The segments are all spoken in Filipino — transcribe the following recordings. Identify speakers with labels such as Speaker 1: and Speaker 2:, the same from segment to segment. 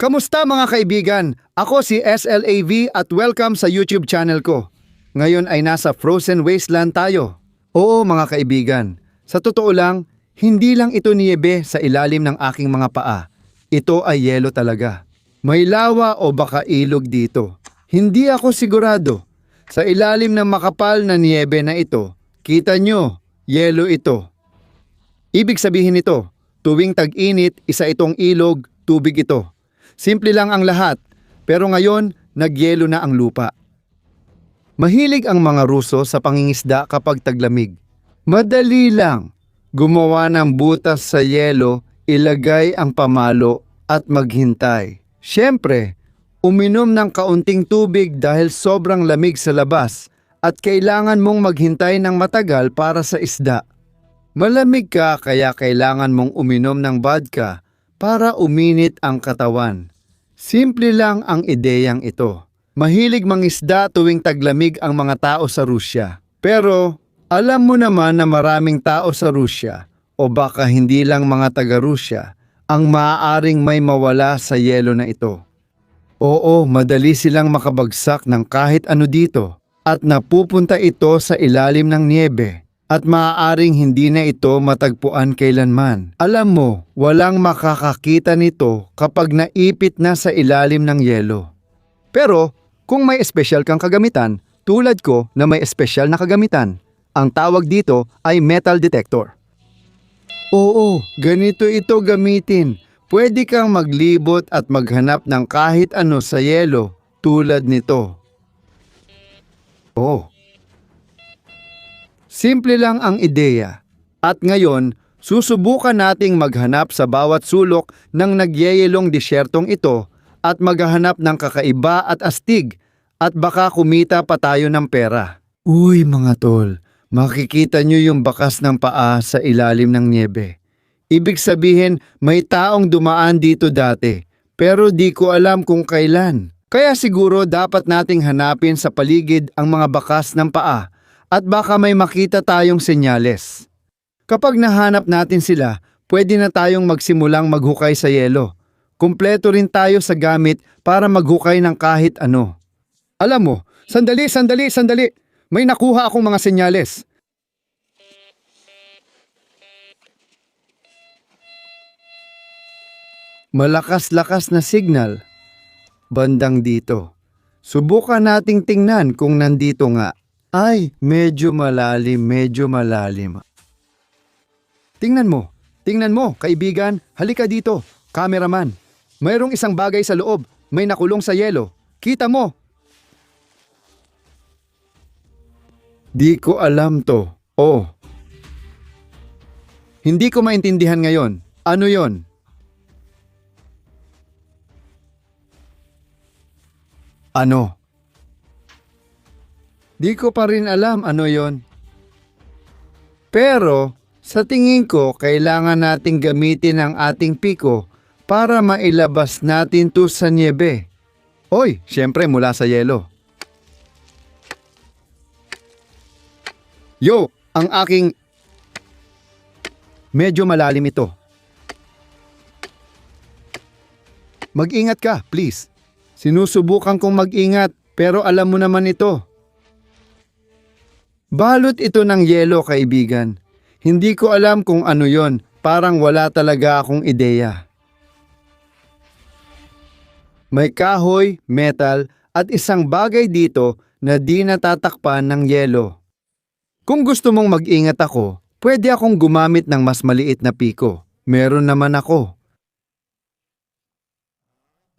Speaker 1: Kamusta mga kaibigan? Ako si SLAV at welcome sa YouTube channel ko. Ngayon ay nasa frozen wasteland tayo. Oo mga kaibigan, sa totoo lang, hindi lang ito niyebe sa ilalim ng aking mga paa. Ito ay yelo talaga. May lawa o baka ilog dito. Hindi ako sigurado. Sa ilalim ng makapal na niyebe na ito, kita nyo, yelo ito. Ibig sabihin nito, tuwing tag-init, isa itong ilog, tubig ito. Simple lang ang lahat, pero ngayon, nagyelo na ang lupa. Mahilig ang mga Ruso sa pangingisda kapag taglamig. Madali lang. Gumawa ng butas sa yelo, ilagay ang pamalo at maghintay. Siyempre, uminom ng kaunting tubig dahil sobrang lamig sa labas at kailangan mong maghintay ng matagal para sa isda. Malamig ka kaya kailangan mong uminom ng vodka para uminit ang katawan. Simple lang ang ideyang ito. Mahilig mangisda tuwing taglamig ang mga tao sa Rusya. Pero alam mo naman na maraming tao sa Rusya o baka hindi lang mga taga-Rusya ang maaaring may mawala sa yelo na ito. Oo, madali silang makabagsak ng kahit ano dito at napupunta ito sa ilalim ng niebe. At maaaring hindi na ito matagpuan kailanman. Alam mo, walang makakakita nito kapag naipit na sa ilalim ng yelo. Pero kung may espesyal kang kagamitan, tulad ko na may espesyal na kagamitan, ang tawag dito ay metal detector. Oo, ganito ito gamitin. Pwede kang maglibot at maghanap ng kahit ano sa yelo tulad nito. Oh. Simple lang ang ideya. At ngayon, susubukan nating maghanap sa bawat sulok ng nagyeyelong disyertong ito at maghahanap ng kakaiba at astig at baka kumita pa tayo ng pera. Uy mga tol, makikita nyo yung bakas ng paa sa ilalim ng niebe. Ibig sabihin may taong dumaan dito dati, pero di ko alam kung kailan. Kaya siguro dapat nating hanapin sa paligid ang mga bakas ng paa. At baka may makita tayong senyales. Kapag nahanap natin sila, pwede na tayong magsimulang maghukay sa yelo. Kumpleto rin tayo sa gamit para maghukay ng kahit ano. Alam mo, sandali! May nakuha akong mga senyales. Malakas-lakas na signal. Bandang dito. Subukan nating tingnan kung nandito nga. Ay, medyo malalim. Tingnan mo, kaibigan, halika dito, cameraman. Mayroong isang bagay sa loob, may nakulong sa yelo. Kita mo? Di ko alam to. Oh. Hindi ko maintindihan ngayon. Ano yon? Ano? Di ko pa rin alam ano yon. Pero sa tingin ko kailangan nating gamitin ang ating piko para mailabas natin to sa niebe. Oy, syempre mula sa yelo. Yo, ang aking... Medyo malalim ito. Mag-ingat ka, please. Sinusubukan kong mag-ingat pero alam mo naman ito. Balot ito ng yelo, kaibigan. Hindi ko alam kung ano yon. Parang wala talaga akong ideya. May kahoy, metal, at isang bagay dito na di natatakpan ng yelo. Kung gusto mong mag-ingat ako, pwede akong gumamit ng mas maliit na piko. Meron naman ako.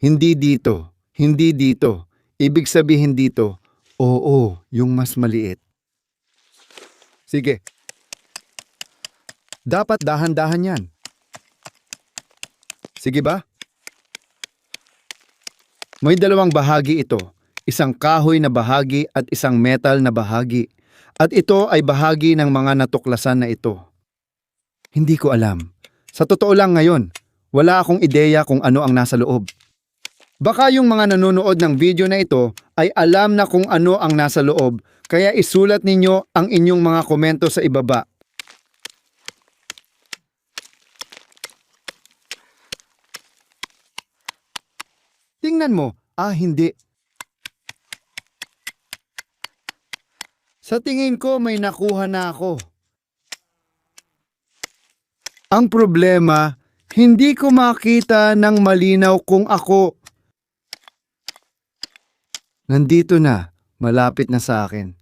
Speaker 1: Hindi dito. Ibig sabihin dito, oo, yung mas maliit. Sige. Dapat dahan-dahan yan. Sige ba? May dalawang bahagi ito. Isang kahoy na bahagi at isang metal na bahagi. At ito ay bahagi ng mga natuklasan na ito. Hindi ko alam. Sa totoo lang ngayon, wala akong ideya kung ano ang nasa loob. Baka yung mga nanonood ng video na ito ay alam na kung ano ang nasa loob, kaya isulat ninyo ang inyong mga komento sa ibaba. Tingnan mo, hindi. Sa tingin ko may nakuha na ako. Ang problema, hindi ko makita ng malinaw kung ako. Nandito na, malapit na sa akin.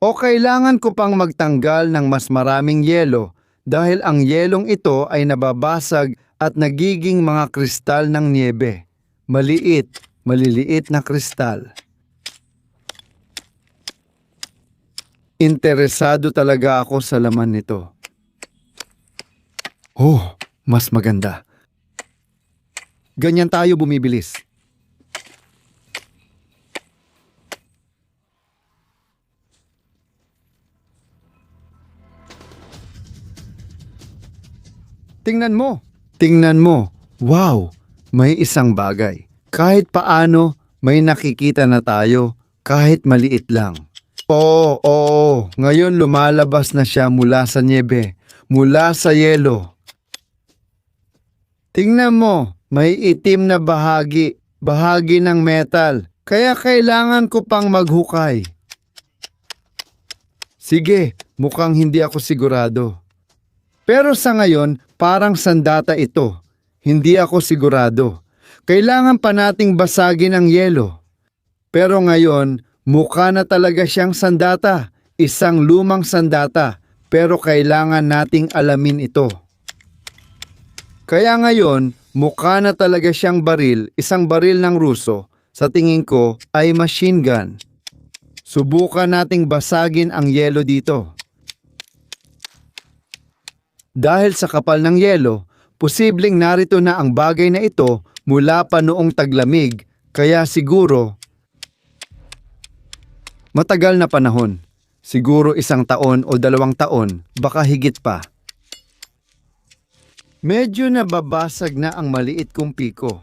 Speaker 1: O kailangan ko pang magtanggal ng mas maraming yelo dahil ang yelong ito ay nababasag at nagiging mga kristal ng niebe. Maliliit na kristal. Interesado talaga ako sa laman nito. Oh, mas maganda. Ganyan tayo bumibilis. Tingnan mo. Tingnan mo. Wow, may isang bagay. Kahit paano, may nakikita na tayo, kahit maliit lang. Oo. Ngayon lumalabas na siya mula sa niebe, mula sa yelo. Tingnan mo, may itim na bahagi ng metal. Kaya kailangan ko pang maghukay. Sige, mukhang hindi ako sigurado. Pero sa ngayon, parang sandata ito. Hindi ako sigurado. Kailangan pa nating basagin ang yelo. Pero ngayon, mukha na talaga siyang sandata. Isang lumang sandata. Pero kailangan nating alamin ito. Kaya ngayon, mukha na talaga siyang baril, isang baril ng Ruso. Sa tingin ko ay machine gun. Subukan nating basagin ang yelo dito. Dahil sa kapal ng yelo, posibleng narito na ang bagay na ito mula pa noong taglamig, kaya siguro matagal na panahon. Siguro 1 taon o 2 taon, baka higit pa. Medyo nababasag na ang maliit kong piko.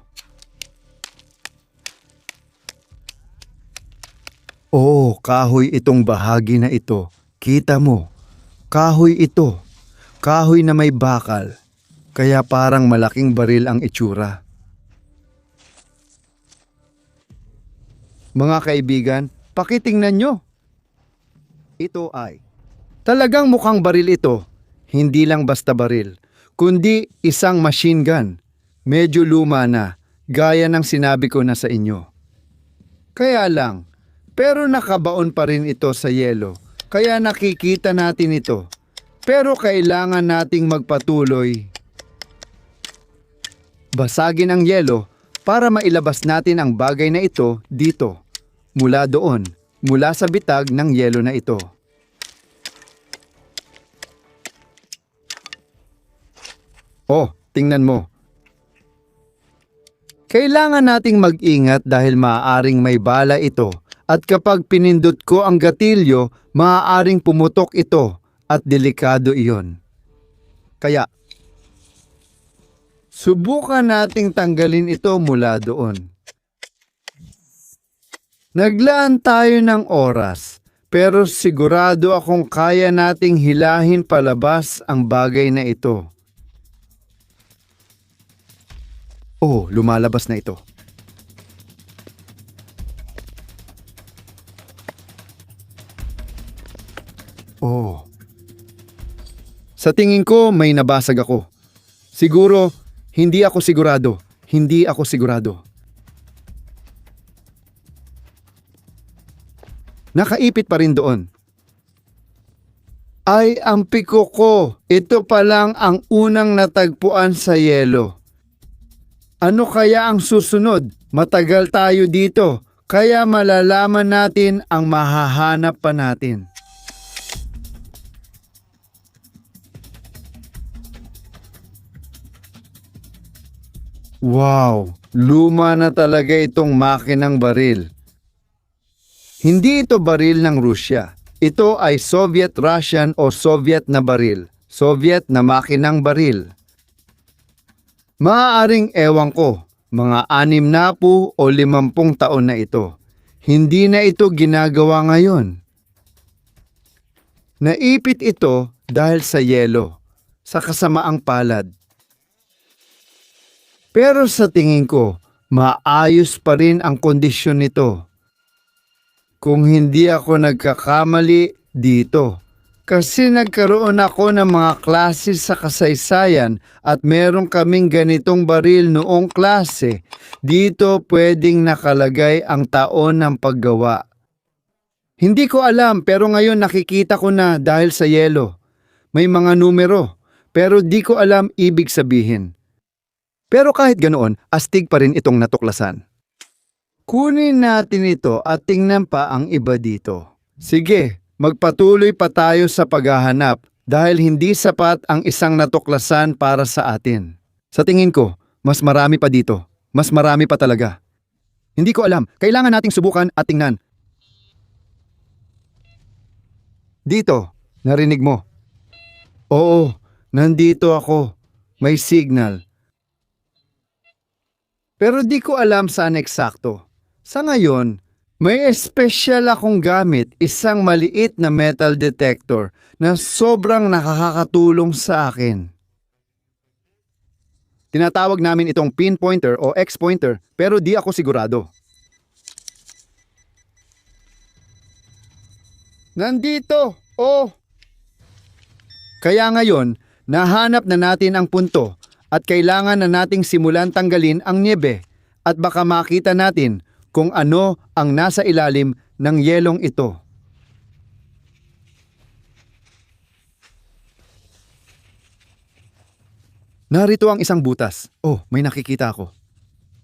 Speaker 1: Oh, kahoy itong bahagi na ito. Kita mo, kahoy ito. Kahoy na may bakal, kaya parang malaking baril ang itsura. Mga kaibigan, pakitingnan nyo. Ito ay talagang mukhang baril ito, hindi lang basta baril, kundi isang machine gun. Medyo luma na, gaya ng sinabi ko na sa inyo. Kaya lang, pero nakabaon pa rin ito sa yelo, kaya nakikita natin ito. Pero kailangan nating magpatuloy. Basagin ang yelo para mailabas natin ang bagay na ito dito, mula doon, mula sa bitag ng yelo na ito. Oh, tingnan mo. Kailangan nating mag-ingat dahil maaaring may bala ito at kapag pinindot ko ang gatilyo, maaaring pumutok ito. At delikado iyon. Kaya, subukan nating tanggalin ito mula doon. Naglaan tayo ng oras, pero sigurado akong kaya nating hilahin palabas ang bagay na ito. Oh, lumalabas na ito. Oh. Sa tingin ko, may nabasag ako. Siguro, hindi ako sigurado. Hindi ako sigurado. Nakaipit pa rin doon. Ay, ang piko ko. Ito pa lang ang unang natagpuan sa yelo. Ano kaya ang susunod? Matagal tayo dito. Kaya malalaman natin ang mahahanap pa natin. Wow, luma na talaga itong makinang baril. Hindi ito baril ng Rusya. Ito ay Soviet-Russian o Soviet na baril. Soviet na makinang baril. Maaaring ewan ko, mga 60 o 50 taon na ito. Hindi na ito ginagawa ngayon. Naipit ito dahil sa yelo, sa kasamaang palad. Pero sa tingin ko, Maayos pa rin ang kondisyon nito. Kung hindi ako nagkakamali dito. Kasi nagkaroon ako ng mga klase sa kasaysayan at meron kaming ganitong baril noong klase. Dito pwedeng nakalagay ang taon ng paggawa. Hindi ko alam pero ngayon nakikita ko na dahil sa yelo. May mga numero pero di ko alam ibig sabihin. Pero kahit ganoon, astig pa rin itong natuklasan. Kunin natin ito at tingnan pa ang iba dito. Sige, magpatuloy pa tayo sa paghahanap dahil hindi sapat ang isang natuklasan para sa atin. Sa tingin ko, mas marami pa dito. Mas marami pa talaga. Hindi ko alam. Kailangan nating subukan at tingnan. Dito, narinig mo. Oo, nandito ako. May signal. Pero di ko alam saan eksakto. Sa ngayon, may espesyal akong gamit, isang maliit na metal detector na sobrang nakakatulong sa akin. Tinatawag namin itong pinpointer o X-pointer pero di ako sigurado. Nandito! Oh! Kaya ngayon, nahanap na natin ang punto at kailangan na nating simulan tanggalin ang niebe at baka makita natin kung ano ang nasa ilalim ng yelong ito. Narito ang isang butas. Oh, may nakikita ako.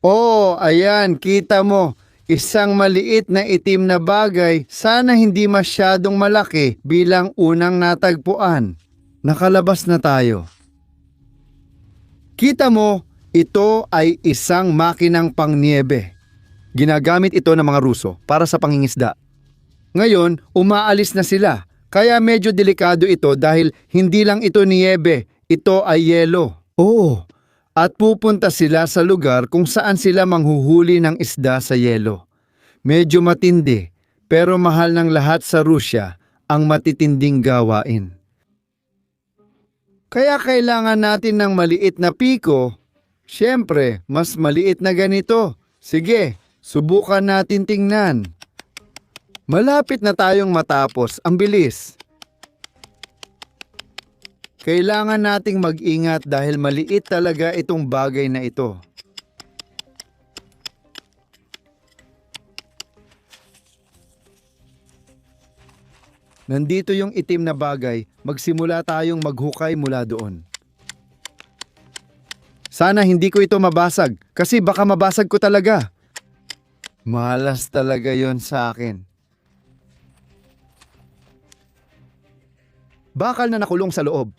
Speaker 1: Oh, ayan, kita mo. Isang maliit na itim na bagay, sana hindi masyadong malaki bilang unang natagpuan. Nakalabas na tayo. Kita mo, ito ay isang makinang pangniebe. Ginagamit ito ng mga Ruso para sa pangingisda. Ngayon, umaalis na sila, kaya medyo delikado ito dahil hindi lang ito niebe, ito ay yelo. Oo, at pupunta sila sa lugar kung saan sila manghuhuli ng isda sa yelo. Medyo matindi, pero mahal ng lahat sa Rusya ang matitinding gawain. Kaya kailangan natin ng maliit na piko. Siyempre, mas maliit na ganito. Sige, subukan natin tingnan. Malapit na tayong matapos. Ang bilis. Kailangan nating mag-ingat dahil maliit talaga itong bagay na ito. Nandito yung itim na bagay. Magsimula tayong maghukay mula doon. Sana hindi ko ito mabasag kasi baka mabasag ko talaga. Malas talaga yon sa akin. Bakal na nakulong sa loob.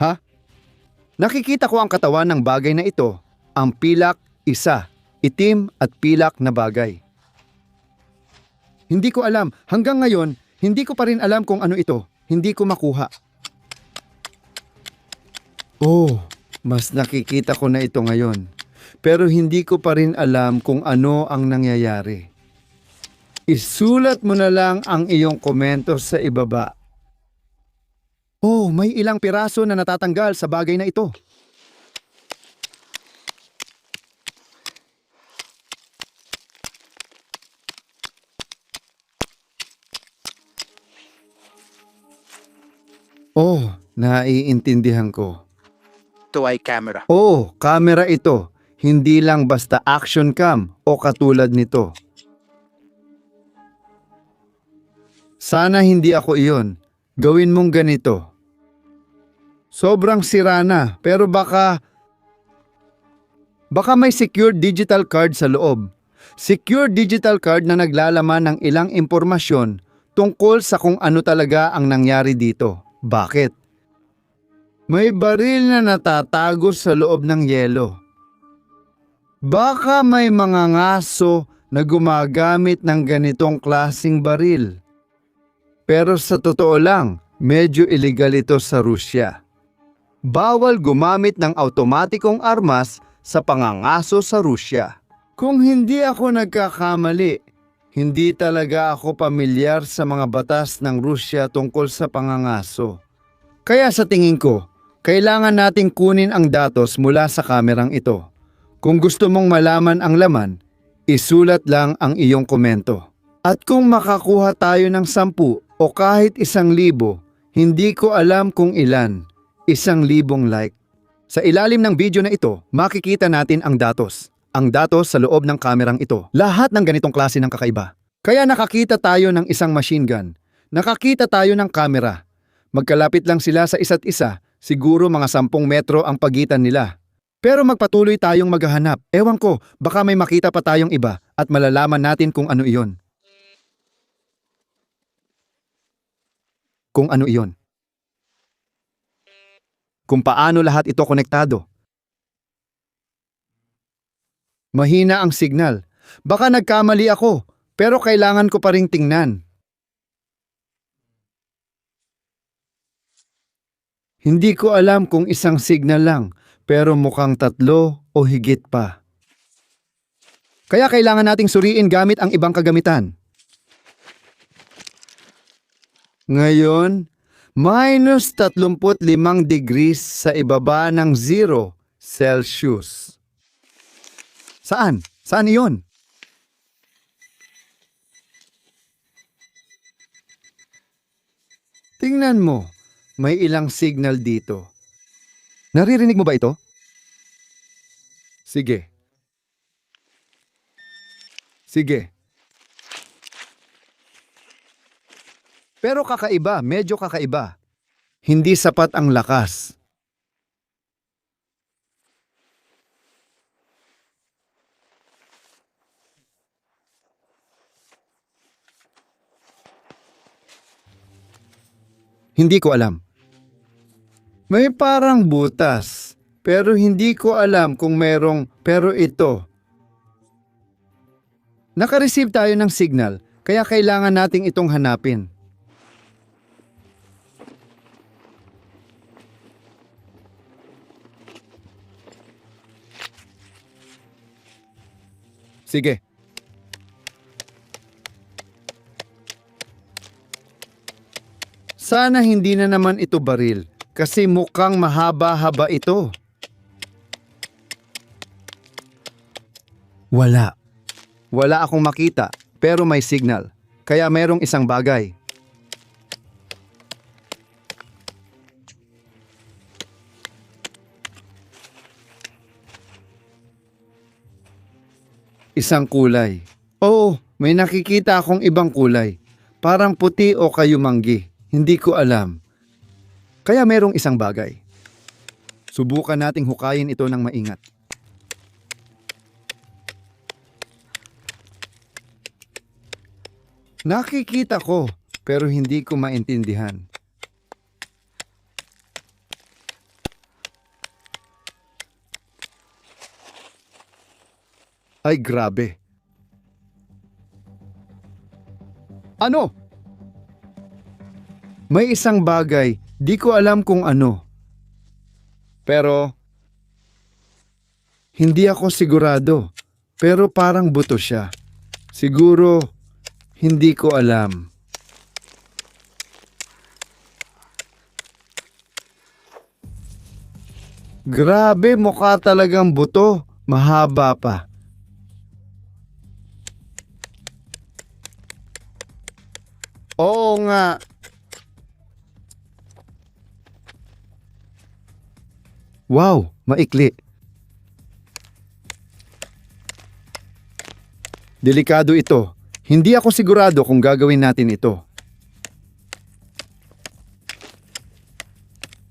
Speaker 1: Ha? Nakikita ko ang katawan ng bagay na ito. Ang pilak, isa. Itim at pilak na bagay. Hindi ko alam. Hanggang ngayon, hindi ko pa rin alam kung ano ito. Hindi ko makuha. Oh, mas nakikita ko na ito ngayon. Pero hindi ko pa rin alam kung ano ang nangyayari. Isulat mo na lang ang iyong komento sa ibaba. Oh, may ilang piraso na natatanggal sa bagay na ito. Oh, naiintindihan ko.
Speaker 2: Ito ay camera.
Speaker 1: Oh, camera ito. Hindi lang basta action cam o katulad nito. Sana hindi ako iyon. Gawin mong ganito. Sobrang sira na, pero baka may secure digital card sa loob. Secure digital card na naglalaman ng ilang impormasyon tungkol sa kung ano talaga ang nangyari dito. Bakit? May baril na natatago sa loob ng yelo. Baka may mga ngaso na gumagamit ng ganitong klasing baril. Pero sa totoo lang, medyo illegal ito sa Rusya. Bawal gumamit ng automatikong armas sa pangangaso sa Rusya. Kung hindi ako nagkakamali, hindi talaga ako pamilyar sa mga batas ng Rusya tungkol sa pangangaso. Kaya sa tingin ko, kailangan nating kunin ang datos mula sa kamerang ito. Kung gusto mong malaman ang laman, isulat lang ang iyong komento. At kung makakuha tayo ng 10 o kahit 1,000, hindi ko alam kung ilan, 1,000 like. Sa ilalim ng video na ito, makikita natin ang datos. Ang datos sa loob ng kamerang ito. Lahat ng ganitong klase ng kakaiba. Kaya nakakita tayo ng isang machine gun. Nakakita tayo ng kamera. Magkalapit lang sila sa isa't isa, siguro mga 10 metro ang pagitan nila. Pero magpatuloy tayong maghahanap. Ewan ko, baka may makita pa tayong iba at malalaman natin kung ano iyon. Kung ano iyon. Kung paano lahat ito konektado. Mahina ang signal. Baka nagkamali ako, pero kailangan ko pa ring tingnan. Hindi ko alam kung isang signal lang, pero mukhang 3 o higit pa. Kaya kailangan nating suriin gamit ang ibang kagamitan. Ngayon, minus 35 degrees sa ibaba ng 0 Celsius. Saan? Saan iyon? Tingnan mo, may ilang signal dito. Naririnig mo ba ito? Sige. Sige. Pero kakaiba, medyo kakaiba. Hindi sapat ang lakas. Hindi ko alam. May parang butas, pero hindi ko alam kung merong pero ito. Naka-receive tayo ng signal, kaya kailangan nating itong hanapin. Sige. Sana hindi na naman ito baril kasi mukhang mahaba-haba ito. Wala. Wala akong makita pero may signal. Kaya mayroong isang bagay. Isang kulay. Oo, may nakikita akong ibang kulay. Parang puti o kayumanggi. Hindi ko alam. Kaya merong isang bagay. Subukan nating hukayin ito ng maingat. Nakikita ko, pero hindi ko maintindihan. Ay, grabe. Ano? May isang bagay, di ko alam kung ano. Pero, hindi ako sigurado. Pero parang buto siya. Siguro, hindi ko alam. Grabe, mukha talagang buto. Mahaba pa. Oo nga. Wow, maikli. Delikado ito. Hindi ako sigurado kung gagawin natin ito.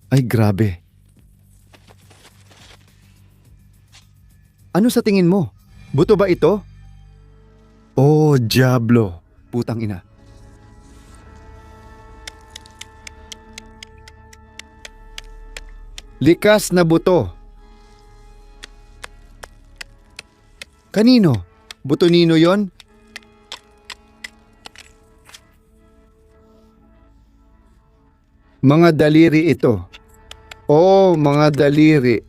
Speaker 1: Ay, grabe. Ano sa tingin mo? Buto ba ito? Oh, diablo. Putang ina. Likas na buto. Kanino? Buto nino yon? Mga daliri ito. Oh, mga daliri.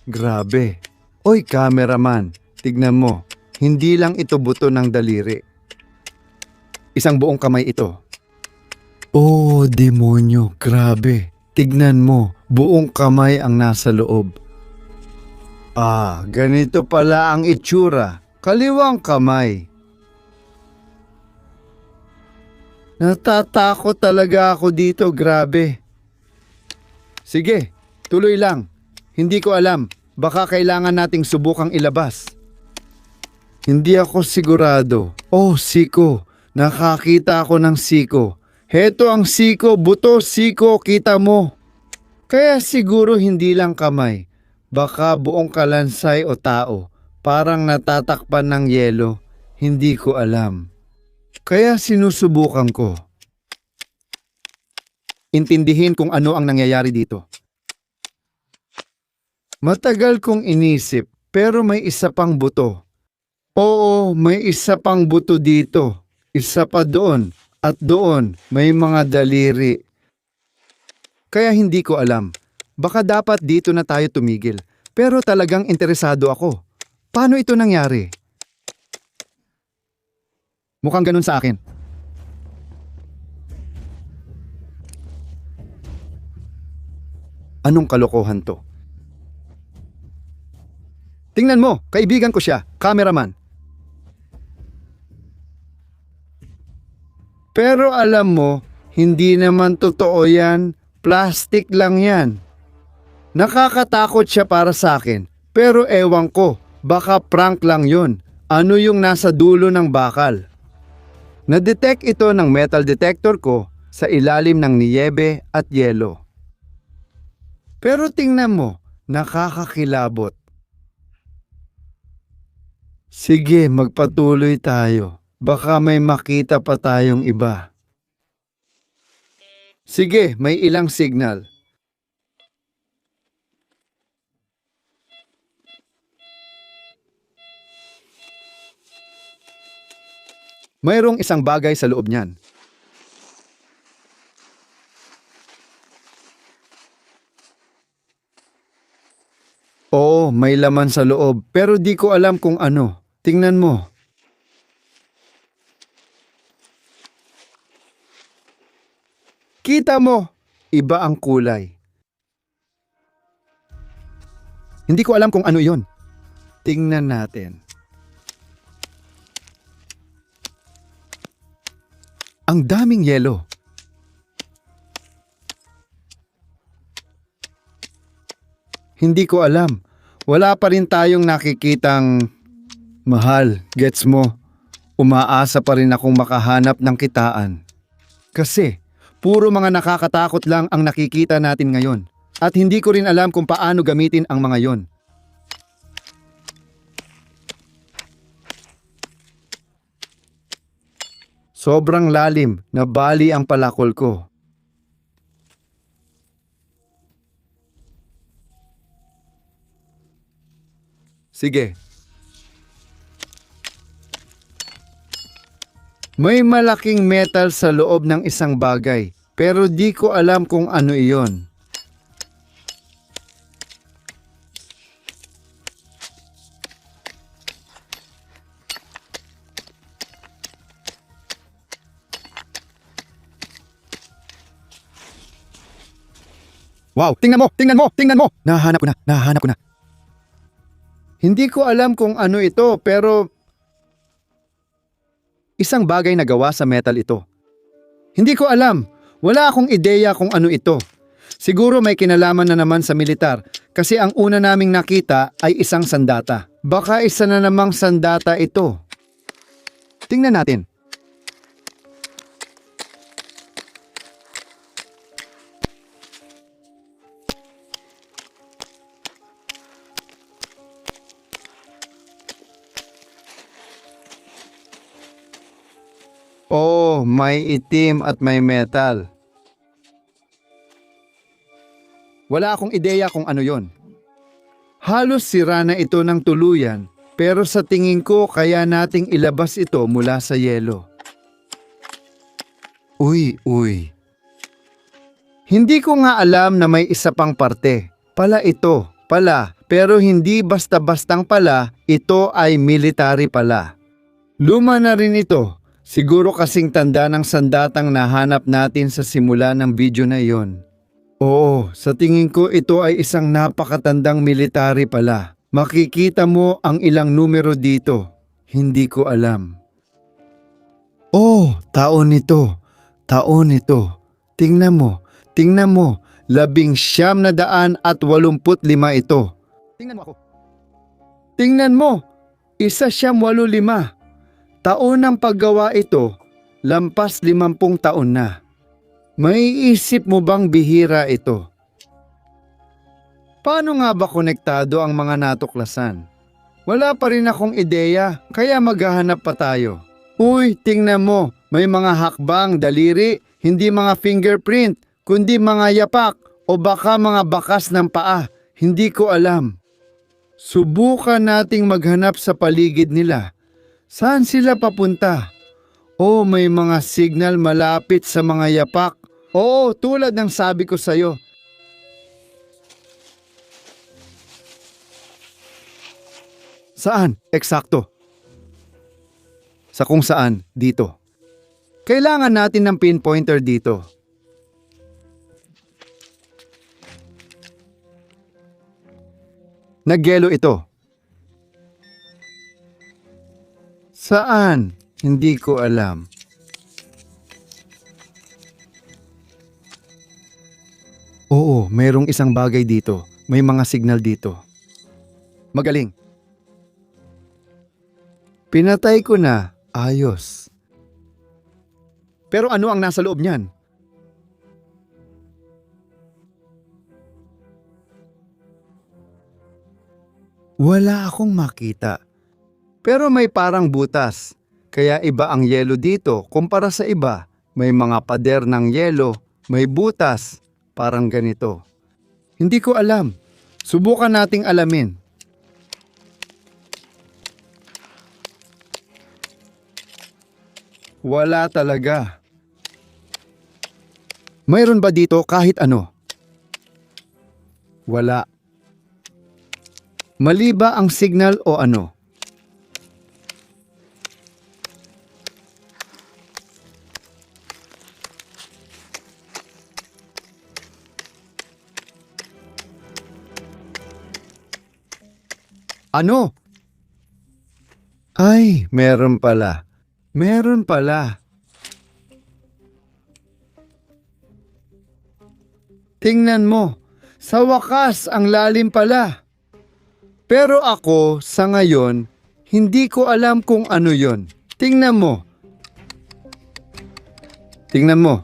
Speaker 1: Grabe. Oy, cameraman. Tignan mo. Hindi lang ito buto ng daliri. Isang buong kamay ito. Oh, demonyo, grabe. Tignan mo, buong kamay ang nasa loob. Ah, ganito pala ang itsura. Kaliwang kamay. Natatakot talaga ako dito, grabe. Sige, tuloy lang. Hindi ko alam, baka kailangan nating subukang ilabas. Hindi ako sigurado. Oh, siko. Nakakita ako ng siko. Heto ang siko, buto, siko, kita mo. Kaya siguro hindi lang kamay. Baka buong kalansay o tao. Parang natatakpan ng yelo. Hindi ko alam. Kaya sinusubukan ko. Intindihin kung ano ang nangyayari dito. Matagal kong inisip, pero may isa pang buto. Oo, may isa pang buto dito. Isa pa doon. At doon, may mga daliri. Kaya hindi ko alam. Baka dapat dito na tayo tumigil. Pero talagang interesado ako. Paano ito nangyari? Mukhang ganun sa akin. Anong kalokohan to? Tingnan mo, kaibigan ko siya, cameraman. Pero alam mo, hindi naman totoo yan. Plastic lang yan. Nakakatakot siya para sa akin. Pero ewan ko, baka prank lang yun. Ano yung nasa dulo ng bakal? Na-detect ito ng metal detector ko sa ilalim ng niyebe at yelo. Pero tingnan mo, nakakakilabot. Sige, magpatuloy tayo. Baka may makita pa tayong iba. Sige, may ilang signal. Mayroong isang bagay sa loob niyan. Oo, may laman sa loob, pero di ko alam kung ano. Tingnan mo. Kita mo, iba ang kulay. Hindi ko alam kung ano yon. Tingnan natin. Ang daming yelo. Hindi ko alam. Wala pa rin tayong nakikitang mahal. Gets mo? Umaasa pa rin akong makahanap ng kitaan. Kasi, puro mga nakakatakot lang ang nakikita natin ngayon. At hindi ko rin alam kung paano gamitin ang mga yon. Sobrang lalim, nabali ang palakol ko. Sige. May malaking metal sa loob ng isang bagay, pero di ko alam kung ano iyon. Wow, tingnan mo, tingnan mo, tingnan mo! Nahanap ko na. Hindi ko alam kung ano ito, pero isang bagay na gawa sa metal ito. Hindi ko alam. Wala akong ideya kung ano ito. Siguro may kinalaman na naman sa militar kasi ang una naming nakita ay isang sandata. Baka isa na namang sandata ito. Tingnan natin. Oh, may itim at may metal. Wala akong ideya kung ano yon. Halos sira na ito ng tuluyan, pero sa tingin ko kaya nating ilabas ito mula sa yelo. Uy. Hindi ko nga alam na may isa pang parte. Pala ito, pero hindi basta-bastang pala, ito ay military pala. Luma na rin ito. Siguro kasing tanda ng sandatang nahanap natin sa simula ng video na iyon. Oo, sa tingin ko ito ay isang napakatandang military pala. Makikita mo ang ilang numero dito. Hindi ko alam. Oh, taon nito. Taon nito. Tingnan mo. 1985 ito. Tingnan mo ako. Tingnan mo. 1985. Taon ng paggawa ito, lampas 50 taon na. Maiisip mo bang bihira ito? Paano nga ba konektado ang mga natuklasan? Wala pa rin akong ideya, kaya maghahanap pa tayo. Uy, tingnan mo, may mga hakbang, daliri, hindi mga fingerprint, kundi mga yapak o baka mga bakas ng paa. Hindi ko alam. Subukan nating maghanap sa paligid nila. Saan sila papunta? Oh, may mga signal malapit sa mga yapak. Oo, tulad ng sabi ko sa'yo. Saan? Eksakto. Sa kung saan? Dito. Kailangan natin ng pinpointer dito. Nagyelo ito. Saan? Hindi ko alam. Oo, mayroong isang bagay dito. May mga signal dito. Magaling. Pinatay ko na. Ayos. Pero ano ang nasa loob niyan? Wala akong makita. Pero may parang butas. Kaya iba ang yelo dito kumpara sa iba. May mga pader ng yelo, may butas, parang ganito. Hindi ko alam. Subukan nating alamin. Wala talaga. Mayroon ba dito kahit ano? Wala. Mali ba ang signal o ano? Ano? Ay, meron pala. Meron pala. Tingnan mo, sa wakas ang lalim pala. Pero ako, sa ngayon, hindi ko alam kung ano yon. Tingnan mo. Tingnan mo,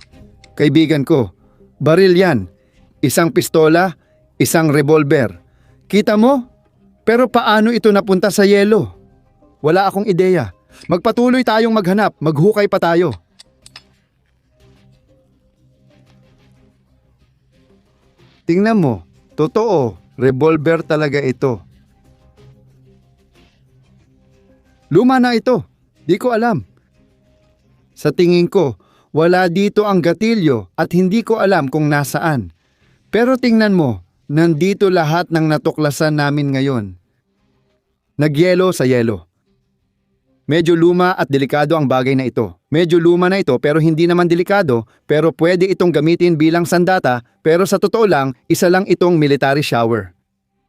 Speaker 1: kaibigan ko. Baril yan. Isang pistola, isang revolver. Kita mo? Pero paano ito napunta sa yelo? Wala akong ideya. Magpatuloy tayong maghanap, maghukay pa tayo. Tingnan mo, totoo, revolver talaga ito. Luma na ito, di ko alam. Sa tingin ko, wala dito ang gatilyo at hindi ko alam kung nasaan. Pero tingnan mo, nandito lahat ng natuklasan namin ngayon. Nagyelo sa yelo. Medyo luma at delikado ang bagay na ito. Medyo luma na ito pero hindi naman delikado, pero pwede itong gamitin bilang sandata, pero sa totoo lang, isa lang itong military shower.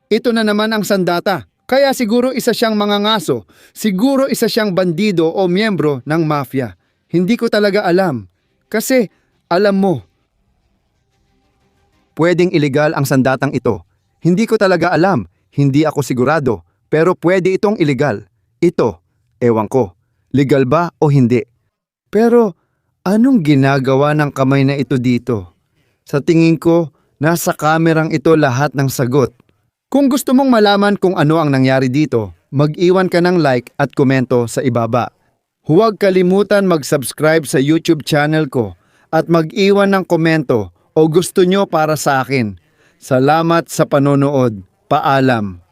Speaker 1: Ito na naman ang sandata, kaya siguro isa siyang mangangaso, siguro isa siyang bandido o miyembro ng mafia. Hindi ko talaga alam. Kasi, alam mo, pwedeng illegal ang sandatang ito. Hindi ko talaga alam, hindi ako sigurado, pero pwede itong illegal. Ito, ewan ko, legal ba o hindi? Pero, anong ginagawa ng kamay na ito dito? Sa tingin ko, nasa kamerang ito lahat ng sagot. Kung gusto mong malaman kung ano ang nangyari dito, mag-iwan ka ng like at komento sa ibaba. Huwag kalimutan mag-subscribe sa YouTube channel ko at mag-iwan ng komento o gusto nyo para sa akin. Salamat sa panonood. Paalam.